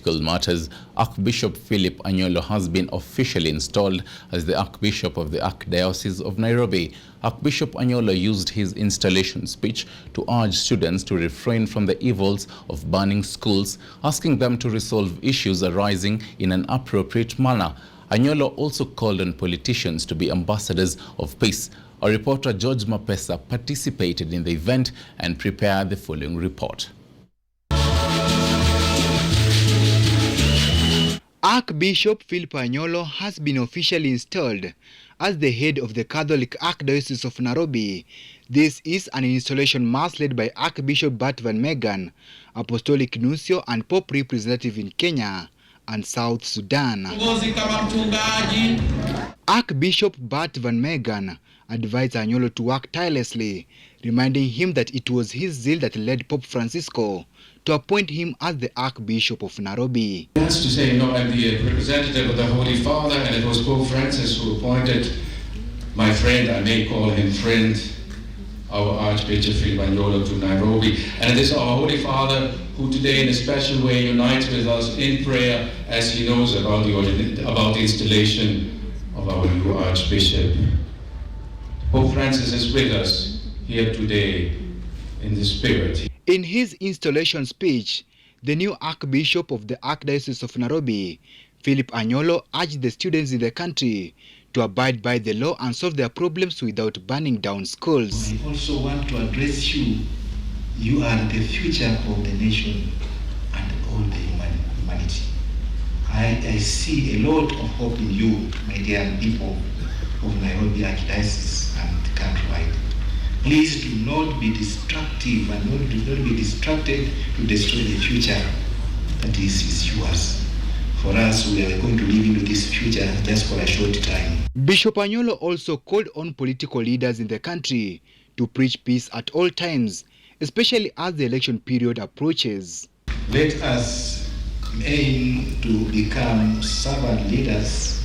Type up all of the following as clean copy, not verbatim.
political matters, Archbishop Philip Anyolo has been officially installed as the Archbishop of the Archdiocese of Nairobi. Archbishop Anyolo used his installation speech to urge students to refrain from the evils of burning schools, asking them to resolve issues arising in an appropriate manner. Anyolo also called on politicians to be ambassadors of peace. Our reporter George Mapesa participated in the event and prepared the following report. Archbishop Philip Anyolo has been officially installed as the head of the Catholic Archdiocese of Nairobi. This is an installation mass led by Archbishop Bart Van Megan, Apostolic Nuncio and Pope representative in Kenya and South Sudan. Archbishop Bart Van Megan advised Anyolo to work tirelessly, reminding him that it was his zeal that led Pope Francisco to appoint him as the Archbishop of Nairobi. He has to say, no, I'm the representative of the Holy Father, and it was Pope Francis who appointed my friend, I may call him friend, our Archbishop Philip Anyolo to Nairobi. And it is our Holy Father who today in a special way unites with us in prayer as he knows about the installation of our new Archbishop. Pope Francis is with us here today in the spirit. In his installation speech, the new Archbishop of the Archdiocese of Nairobi, Philip Anyolo, urged the students in the country to abide by the law and solve their problems without burning down schools. I also want to address you. You are the future of the nation and all the humanity. I see a lot of hope in you, my dear people of Nairobi Archdiocese and countrywide. Please do not be destructive and do not be distracted to destroy the future that is yours. For us, we are going to live into this future just for a short time. Bishop Anyolo also called on political leaders in the country to preach peace at all times, especially as the election period approaches. Let us aim to become servant leaders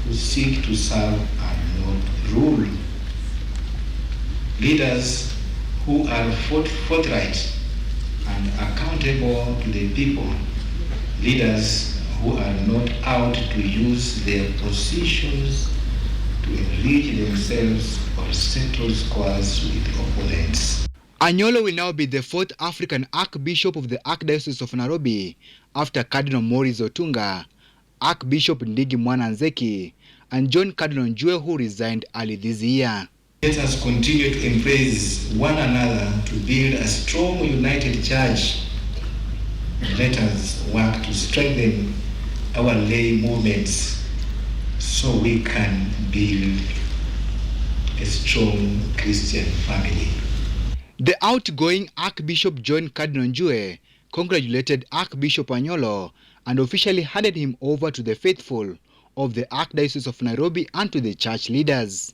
who seek to serve and not rule. Leaders who are forthright and accountable to the people. Leaders who are not out to use their positions to enrich themselves or settle scores with opponents. Anyolo will now be the fourth African Archbishop of the Archdiocese of Nairobi after Cardinal Maurice Otunga, Archbishop Ndigi Mwananzeki, and John Cardinal Njue, who resigned early this year. Let us continue to embrace one another to build a strong, united church. Let us work to strengthen our lay movements so we can build a strong Christian family. The outgoing Archbishop John Cardinal Njue congratulated Archbishop Anyolo and officially handed him over to the faithful of the Archdiocese of Nairobi and to the church leaders.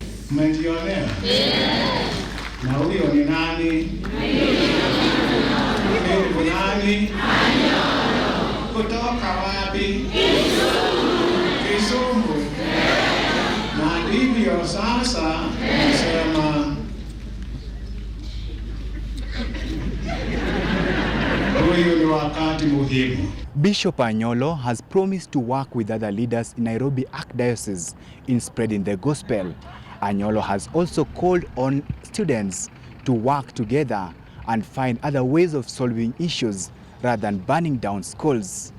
Bishop Anyolo has promised to work with other leaders in Nairobi Archdiocese in spreading the gospel. Anyolo has also called on students to work together and find other ways of solving issues rather than burning down schools.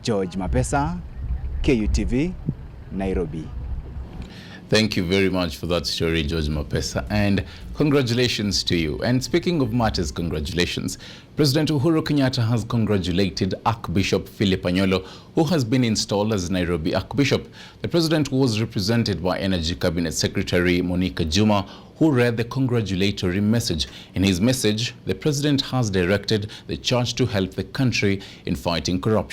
George Mapesa, KUTV, Nairobi. Thank you very much for that story, George Mapesa, and congratulations to you. And speaking of matters, congratulations. President Uhuru Kenyatta has congratulated Archbishop Philip Anyolo, who has been installed as Nairobi Archbishop. The president was represented by Energy Cabinet Secretary Monica Juma, who read the congratulatory message. In his message, the president has directed the church to help the country in fighting corruption.